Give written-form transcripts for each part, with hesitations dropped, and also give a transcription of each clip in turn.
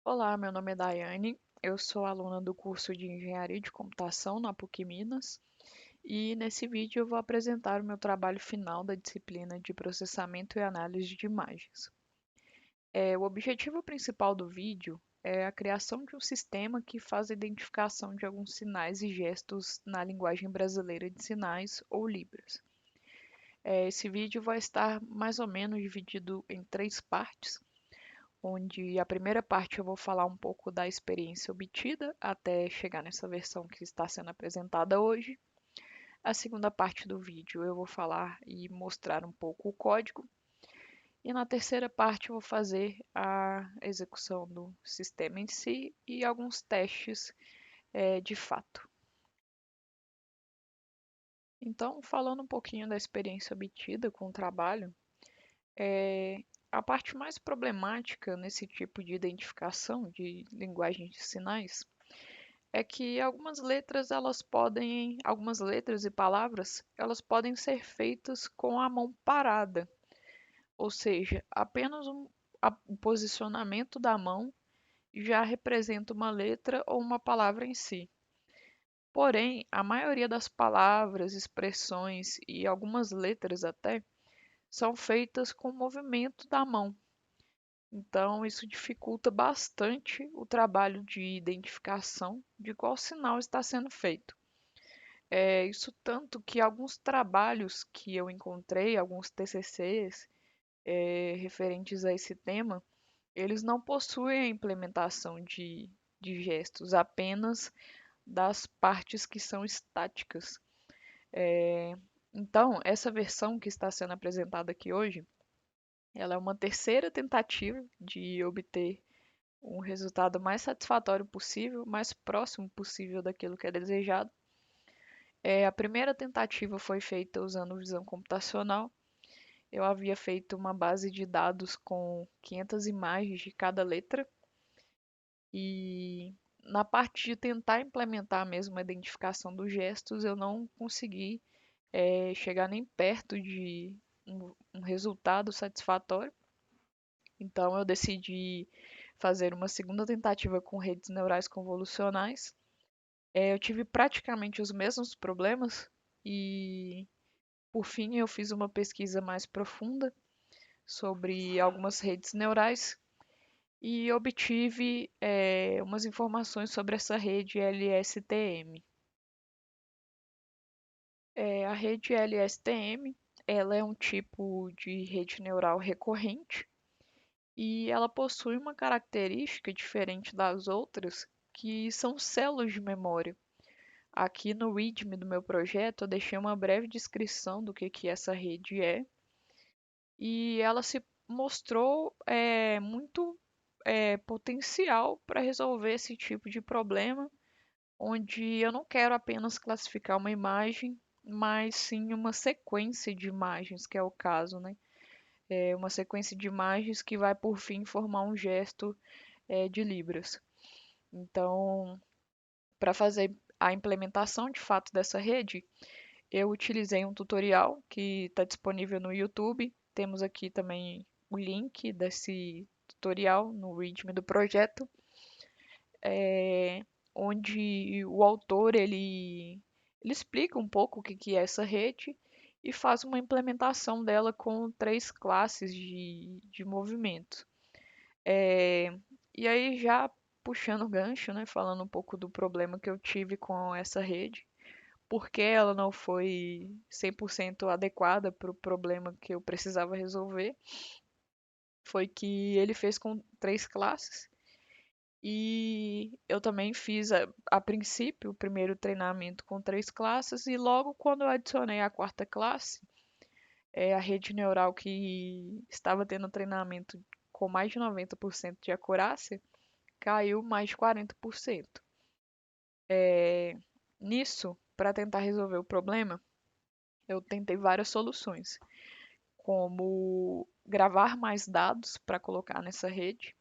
Olá, meu nome é Daiane, eu sou aluna do curso de Engenharia de Computação na PUC Minas e nesse vídeo eu vou apresentar o meu trabalho final da disciplina de Processamento e Análise de Imagens. O objetivo principal do vídeo é a criação de um sistema que faz a identificação de alguns sinais e gestos na linguagem brasileira de sinais ou Libras. Esse vídeo vai estar mais ou menos dividido em três partes, onde a primeira parte eu vou falar um pouco da experiência obtida até chegar nessa versão que está sendo apresentada hoje. A segunda parte do vídeo eu vou falar e mostrar um pouco o código. E na terceira parte eu vou fazer a execução do sistema em si e alguns testes de fato. Então, falando um pouquinho da experiência obtida com o trabalho, a parte mais problemática nesse tipo de identificação de linguagem de sinais é que algumas letras e palavras, elas podem ser feitas com a mão parada, ou seja, apenas o posicionamento da mão já representa uma letra ou uma palavra em si. Porém, a maioria das palavras, expressões e algumas letras até são feitas com o movimento da mão. Então, isso dificulta bastante o trabalho de identificação de qual sinal está sendo feito. Isso tanto que alguns trabalhos que eu encontrei, alguns TCCs, referentes a esse tema, eles não possuem a implementação de gestos, apenas das partes que são estáticas. Então, essa versão que está sendo apresentada aqui hoje, ela é uma terceira tentativa de obter um resultado mais satisfatório possível, mais próximo possível daquilo que é desejado. A primeira tentativa foi feita usando visão computacional. Eu havia feito uma base de dados com 500 imagens de cada letra e na parte de tentar implementar mesmo a identificação dos gestos, eu não consegui chegar nem perto de um resultado satisfatório. Então eu decidi fazer uma segunda tentativa com redes neurais convolucionais. Eu tive praticamente os mesmos problemas e, por fim, eu fiz uma pesquisa mais profunda sobre algumas redes neurais e obtive umas informações sobre essa rede LSTM. A rede LSTM, ela é um tipo de rede neural recorrente e ela possui uma característica diferente das outras, que são células de memória. Aqui no README do meu projeto, eu deixei uma breve descrição do que essa rede é, e ela se mostrou muito potencial para resolver esse tipo de problema, onde eu não quero apenas classificar uma imagem, mas sim uma sequência de imagens, que é o caso, né? É uma sequência de imagens que vai por fim formar um gesto de Libras. Então, para fazer a implementação de fato dessa rede, eu utilizei um tutorial que está disponível no YouTube. Temos aqui também o link desse tutorial no README do projeto, onde o autor ele explica um pouco o que é essa rede e faz uma implementação dela com três classes de movimento. E aí já puxando o gancho, né, falando um pouco do problema que eu tive com essa rede, porque ela não foi 100% adequada para o problema que eu precisava resolver, foi que ele fez com três classes e eu também fiz a princípio o primeiro treinamento com três classes e logo quando eu adicionei a quarta classe, a rede neural que estava tendo treinamento com mais de 90% de acurácia, caiu mais de 40%. Nisso, para tentar resolver o problema, eu tentei várias soluções, como gravar mais dados para colocar nessa rede,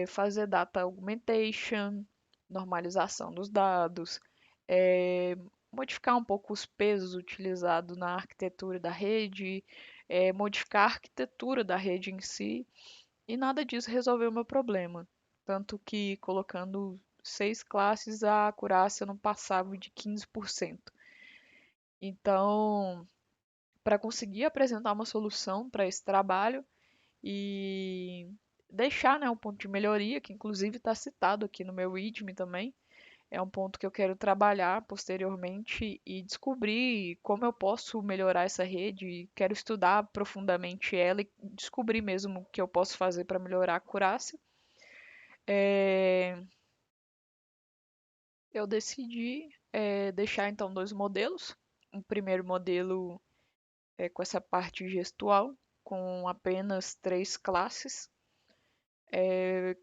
fazer data augmentation, normalização dos dados, modificar um pouco os pesos utilizados na arquitetura da rede, modificar a arquitetura da rede em si, e nada disso resolveu o meu problema. tanto que colocando 6 classes a acurácia não passava de 15%. Então, para conseguir apresentar uma solução para esse trabalho e deixar, né, um ponto de melhoria, que inclusive está citado aqui no meu README também, é um ponto que eu quero trabalhar posteriormente e descobrir como eu posso melhorar essa rede. Quero estudar profundamente ela e descobrir mesmo o que eu posso fazer para melhorar a acurácia. É, eu decidi deixar então dois modelos. Um primeiro modelo com essa parte gestual, com apenas 3 classes,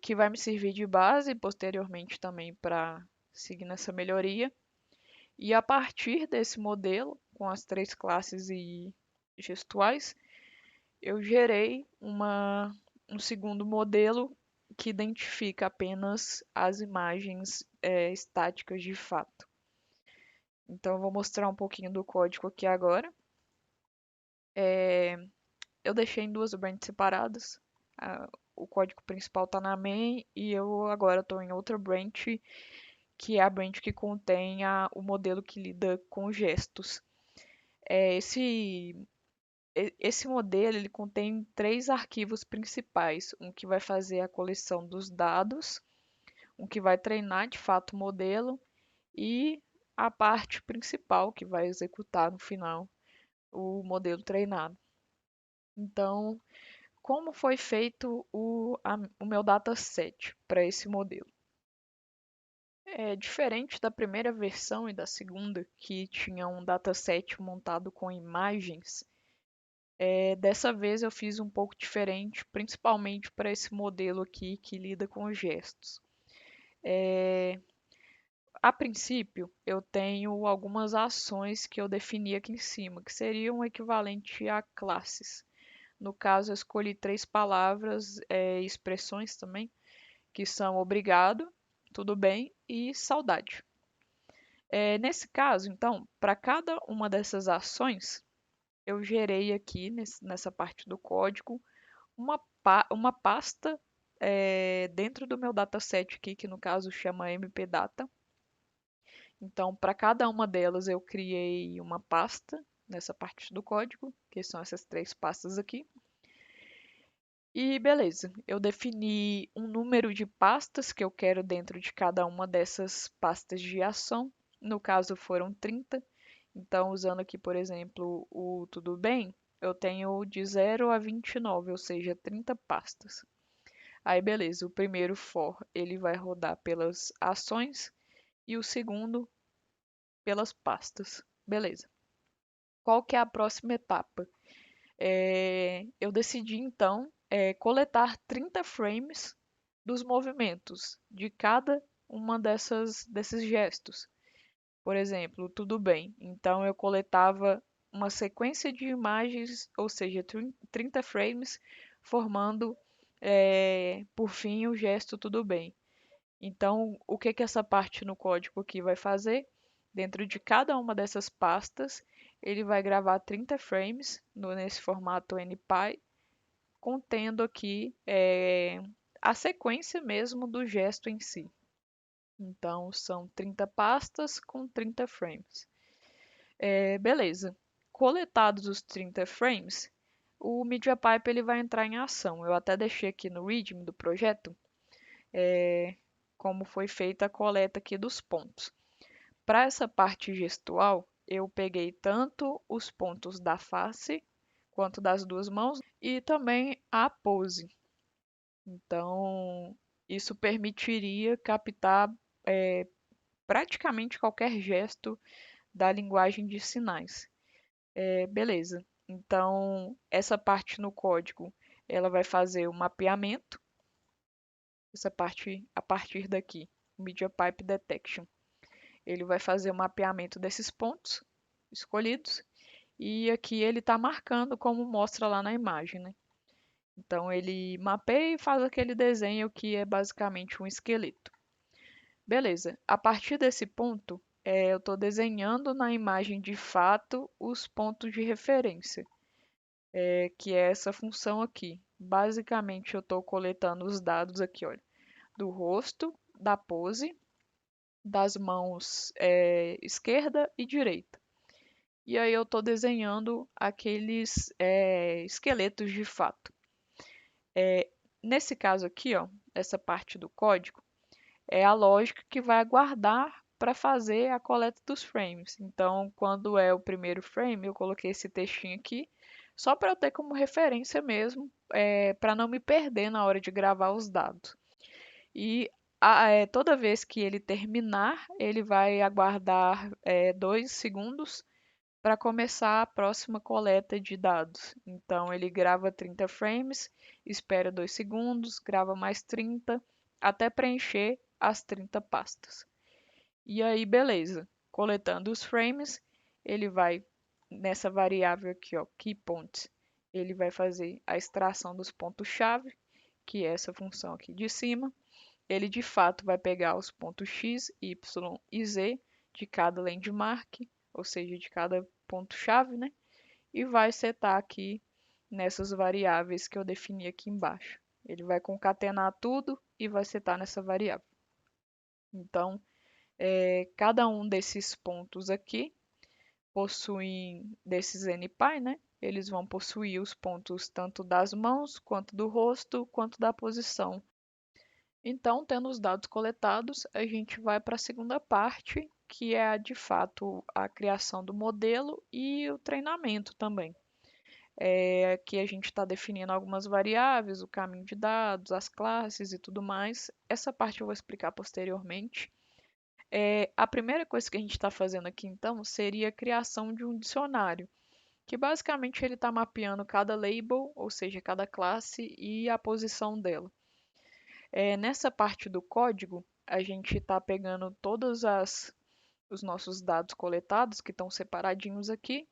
que vai me servir de base posteriormente também para seguir nessa melhoria. E a partir desse modelo, com as 3 classes e gestuais, eu gerei um segundo modelo que identifica apenas as imagens estáticas de fato. Então, eu vou mostrar um pouquinho do código aqui agora. Eu deixei em duas branches separadas. O código principal está na main e eu agora estou em outra branch, que é a branch que contém o modelo que lida com gestos. É, esse modelo ele contém 3 arquivos principais: um que vai fazer a coleção dos dados, um que vai treinar de fato o modelo e a parte principal que vai executar no final o modelo treinado. Então, como foi feito o meu dataset para esse modelo? É diferente da primeira versão e da segunda, que tinha um dataset montado com imagens. Dessa vez eu fiz um pouco diferente, principalmente para esse modelo aqui que lida com gestos. A princípio, eu tenho algumas ações que eu defini aqui em cima, que seriam equivalente a classes. No caso, eu escolhi 3 palavras, expressões também, que são obrigado, tudo bem e saudade. Nesse caso, então, para cada uma dessas ações, eu gerei aqui nessa parte do código uma pasta dentro do meu dataset aqui, que no caso chama mpdata. Então, para cada uma delas, eu criei uma pasta nessa parte do código, que são essas 3 pastas aqui. E beleza, eu defini um número de pastas que eu quero dentro de cada uma dessas pastas de ação. No caso, foram 30. Então, usando aqui, por exemplo, o tudo bem, eu tenho de 0 a 29, ou seja, 30 pastas. Aí, beleza, o primeiro for ele vai rodar pelas ações e o segundo pelas pastas. Beleza. Qual que é a próxima etapa? Eu decidi então coletar 30 frames dos movimentos de cada uma desses gestos. Por exemplo, tudo bem. Então eu coletava uma sequência de imagens, ou seja, 30 frames, formando por fim o gesto tudo bem. Então, o que que essa parte no código aqui vai fazer? Dentro de cada uma dessas pastas, ele vai gravar 30 frames nesse formato NPy, contendo aqui a sequência mesmo do gesto em si. Então, são 30 pastas com 30 frames. Beleza. Coletados os 30 frames, o MediaPipe ele vai entrar em ação. Eu até deixei aqui no README do projeto como foi feita a coleta aqui dos pontos. Para essa parte gestual, eu peguei tanto os pontos da face quanto das duas mãos e também a pose. Então, isso permitiria captar praticamente qualquer gesto da linguagem de sinais. Beleza. Então, essa parte no código, ela vai fazer o mapeamento, essa parte a partir daqui, Media Pipe Detection. Ele vai fazer o mapeamento desses pontos escolhidos e aqui ele está marcando como mostra lá na imagem, né? Então ele mapeia e faz aquele desenho que é basicamente um esqueleto. Beleza, a partir desse ponto, eu estou desenhando na imagem de fato os pontos de referência, que é essa função aqui. Basicamente eu estou coletando os dados aqui, olha. do rosto, da pose, das mãos esquerda e direita. E aí eu estou desenhando aqueles esqueletos de fato. Nesse caso aqui, ó, essa parte do código, é a lógica que vai aguardar para fazer a coleta dos frames. Então, quando é o primeiro frame, eu coloquei esse textinho aqui, só para eu ter como referência mesmo, para não me perder na hora de gravar os dados. E toda vez que ele terminar, ele vai aguardar 2 segundos para começar a próxima coleta de dados. Então, ele grava 30 frames, espera 2 segundos, grava mais 30, até preencher as 30 pastas. E aí, beleza. Coletando os frames, ele vai nessa variável aqui, ó, keyPoint, ele vai fazer a extração dos pontos-chave, que é essa função aqui de cima. Ele de fato vai pegar os pontos x, y e z de cada landmark, ou seja, de cada ponto-chave, né? E vai setar aqui nessas variáveis que eu defini aqui embaixo. Ele vai concatenar tudo e vai setar nessa variável. Então, cada um desses pontos aqui possuem, desses NPy, né? Eles vão possuir os pontos tanto das mãos, quanto do rosto, quanto da posição. Então, tendo os dados coletados, a gente vai para a segunda parte, que é de fato a criação do modelo e o treinamento também. Aqui a gente está definindo algumas variáveis, o caminho de dados, as classes e tudo mais. Essa parte eu vou explicar posteriormente. A primeira coisa que a gente está fazendo aqui, então, seria a criação de um dicionário, que basicamente ele está mapeando cada label, ou seja, cada classe e a posição dela. Nessa parte do código, a gente está pegando todos os nossos dados coletados, que estão separadinhos aqui,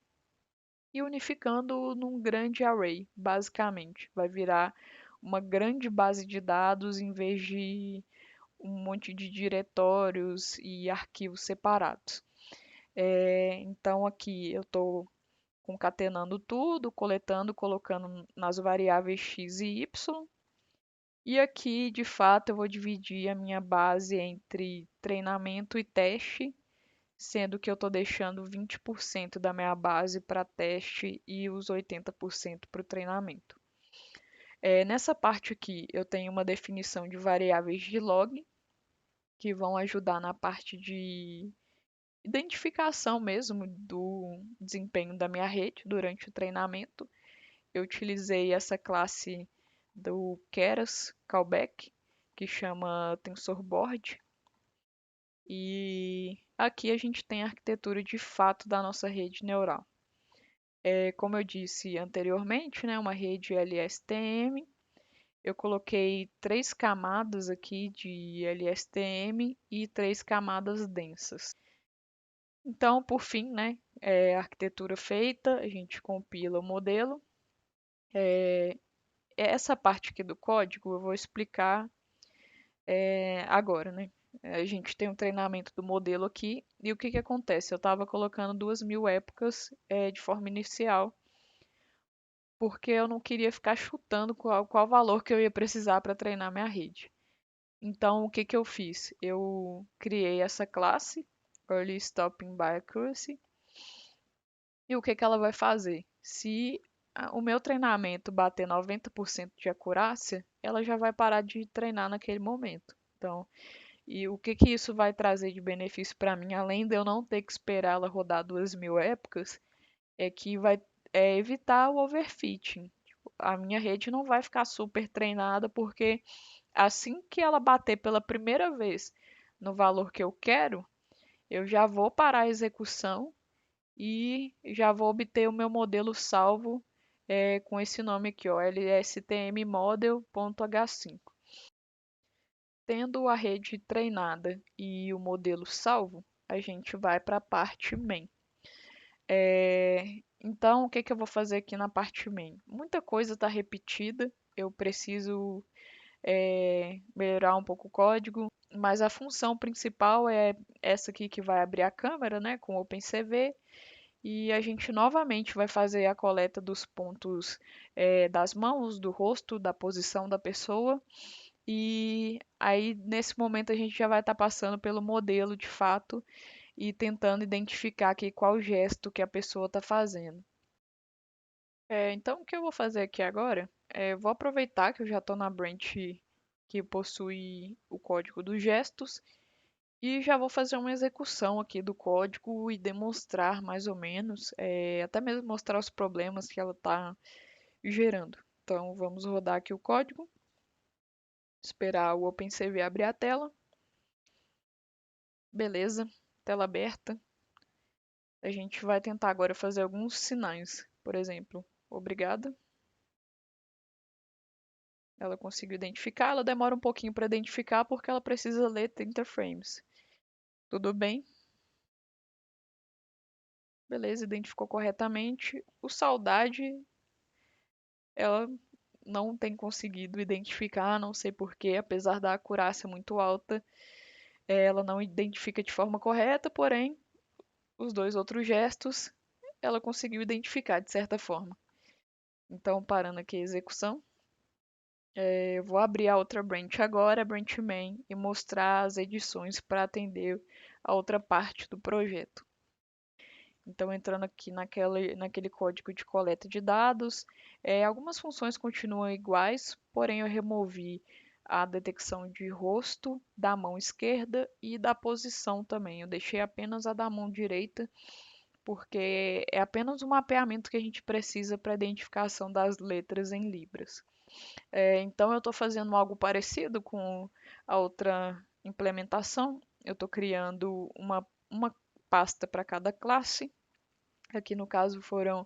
e unificando num grande array, basicamente. Vai virar uma grande base de dados em vez de um monte de diretórios e arquivos separados. Então aqui eu estou concatenando tudo, coletando, colocando nas variáveis x e y. E aqui, de fato, eu vou dividir a minha base entre treinamento e teste, sendo que eu estou deixando 20% da minha base para teste e os 80% para o treinamento. Nessa parte aqui, eu tenho uma definição de variáveis de log, que vão ajudar na parte de identificação mesmo do desempenho da minha rede durante o treinamento. Eu utilizei essa classe do Keras Callback, que chama TensorBoard. E aqui a gente tem a arquitetura de fato da nossa rede neural. Como eu disse anteriormente, né, uma rede LSTM. Eu coloquei 3 camadas aqui de LSTM e 3 camadas densas. Então, por fim, né, a arquitetura feita, a gente compila o modelo. Essa parte aqui do código eu vou explicar agora, né? A gente tem um treinamento do modelo aqui e o que que acontece? Eu estava colocando 2.000 épocas de forma inicial porque eu não queria ficar chutando qual valor que eu ia precisar para treinar minha rede. Então, o que que eu fiz? Eu criei essa classe, Early Stopping by Accuracy, e o que que ela vai fazer? Se o meu treinamento bater 90% de acurácia, ela já vai parar de treinar naquele momento. Então, e o que que isso vai trazer de benefício para mim, além de eu não ter que esperar ela rodar 2.000 épocas, é que vai evitar o overfitting. Tipo, a minha rede não vai ficar super treinada, porque assim que ela bater pela primeira vez no valor que eu quero, eu já vou parar a execução e já vou obter o meu modelo salvo com esse nome aqui, ó, lstmmodel.h5. Tendo a rede treinada e o modelo salvo, a gente vai para a parte main. Então, o que que eu vou fazer aqui na parte main? Muita coisa está repetida, eu preciso melhorar um pouco o código, mas a função principal é essa aqui que vai abrir a câmera, né, com o OpenCV, e a gente novamente vai fazer a coleta dos pontos das mãos, do rosto, da posição da pessoa, e Aí, nesse momento, a gente já vai estar passando pelo modelo de fato e tentando identificar aqui qual gesto que a pessoa está fazendo. Então, o que eu vou fazer aqui agora é vou aproveitar que eu já estou na branch que possui o código dos gestos e já vou fazer uma execução aqui do código e demonstrar mais ou menos, até mesmo mostrar os problemas que ela está gerando. Então, vamos rodar aqui o código, esperar o OpenCV abrir a tela. Beleza, tela aberta. A gente vai tentar agora fazer alguns sinais. Por exemplo, obrigada. Ela conseguiu identificar, ela demora um pouquinho para identificar porque ela precisa ler 30 frames. Tudo bem? Beleza, identificou corretamente. O saudade, ela não tem conseguido identificar, não sei porquê, apesar da acurácia muito alta, ela não identifica de forma correta, porém, os dois outros gestos ela conseguiu identificar de certa forma. Então, parando aqui a execução, eu vou abrir a outra branch agora, a branch main, e mostrar as edições para atender a outra parte do projeto. Então, entrando aqui naquele código de coleta de dados, algumas funções continuam iguais, porém eu removi a detecção de rosto da mão esquerda e da posição também. Eu deixei apenas a da mão direita, porque é apenas o mapeamento que a gente precisa para a identificação das letras em Libras. Então, eu estou fazendo algo parecido com a outra implementação. Eu estou criando uma pasta para cada classe. Aqui no caso foram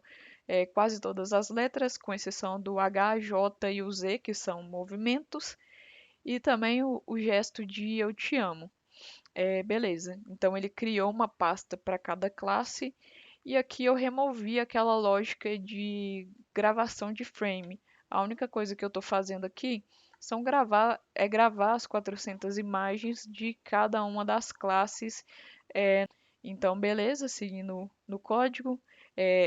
quase todas as letras, com exceção do H, J e o Z, que são movimentos, e também o gesto de eu te amo. Beleza, então ele criou uma pasta para cada classe e aqui eu removi aquela lógica de gravação de frame. A única coisa que eu estou fazendo aqui é gravar as 400 imagens de cada uma das classes. Então, beleza, seguindo no código,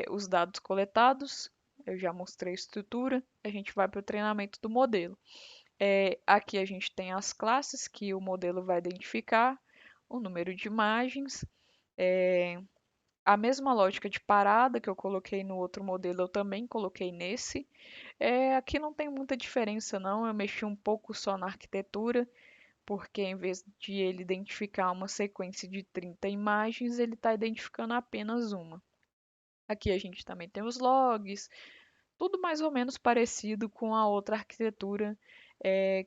os dados coletados, eu já mostrei a estrutura, a gente vai para o treinamento do modelo. Aqui a gente tem as classes que o modelo vai identificar, o número de imagens, a mesma lógica de parada que eu coloquei no outro modelo, eu também coloquei nesse. Aqui não tem muita diferença não, eu mexi um pouco só na arquitetura, porque em vez de ele identificar uma sequência de 30 imagens, ele está identificando apenas uma. Aqui a gente também tem os logs, tudo mais ou menos parecido com a outra arquitetura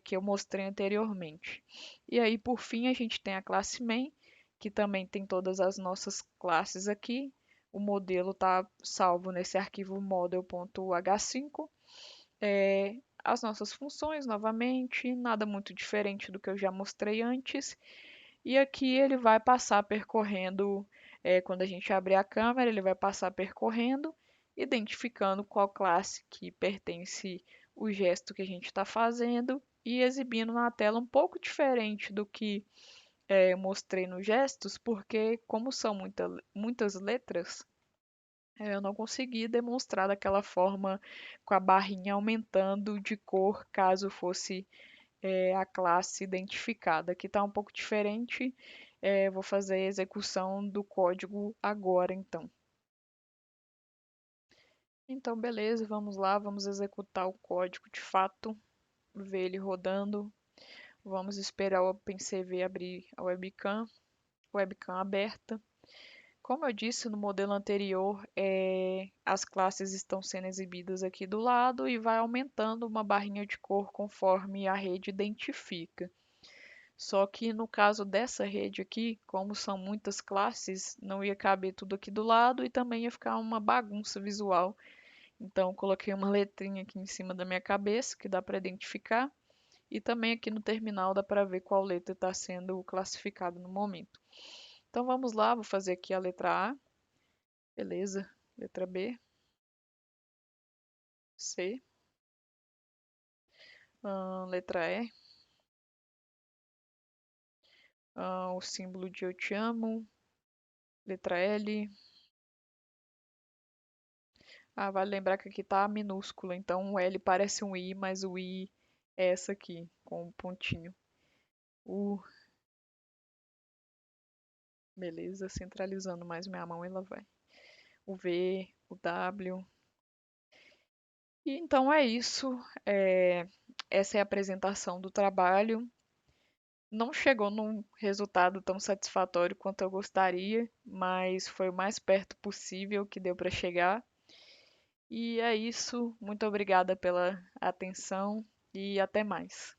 que eu mostrei anteriormente. E aí, por fim, a gente tem a classe main, que também tem todas as nossas classes aqui. O modelo está salvo nesse arquivo model.h5. As nossas funções, novamente, nada muito diferente do que eu já mostrei antes. E aqui ele vai passar percorrendo, quando a gente abrir a câmera, ele vai passar percorrendo, identificando qual classe que pertence o gesto que a gente está fazendo e exibindo na tela um pouco diferente do que eu mostrei nos gestos, porque como são muitas letras, eu não consegui demonstrar daquela forma com a barrinha aumentando de cor, caso fosse a classe identificada. Aqui está um pouco diferente. Vou fazer a execução do código agora, então. Então, beleza, vamos lá, vamos executar o código de fato, ver ele rodando. Vamos esperar o OpenCV abrir a webcam aberta. Como eu disse no modelo anterior, as classes estão sendo exibidas aqui do lado e vai aumentando uma barrinha de cor conforme a rede identifica. Só que no caso dessa rede aqui, como são muitas classes, não ia caber tudo aqui do lado e também ia ficar uma bagunça visual. Então, coloquei uma letrinha aqui em cima da minha cabeça, que dá para identificar, e também aqui no terminal dá para ver qual letra está sendo classificada no momento. Então, vamos lá, vou fazer aqui a letra A, beleza, letra B, C, letra E, o símbolo de eu te amo, letra L. Vale lembrar que aqui tá minúsculo, então o L parece um I, mas o I é essa aqui, com um pontinho. U, beleza, centralizando mais minha mão, ela vai. O V, o W. E então é isso. É, essa é a apresentação do trabalho. Não chegou num resultado tão satisfatório quanto eu gostaria, mas foi o mais perto possível que deu para chegar. E é isso. Muito obrigada pela atenção e até mais.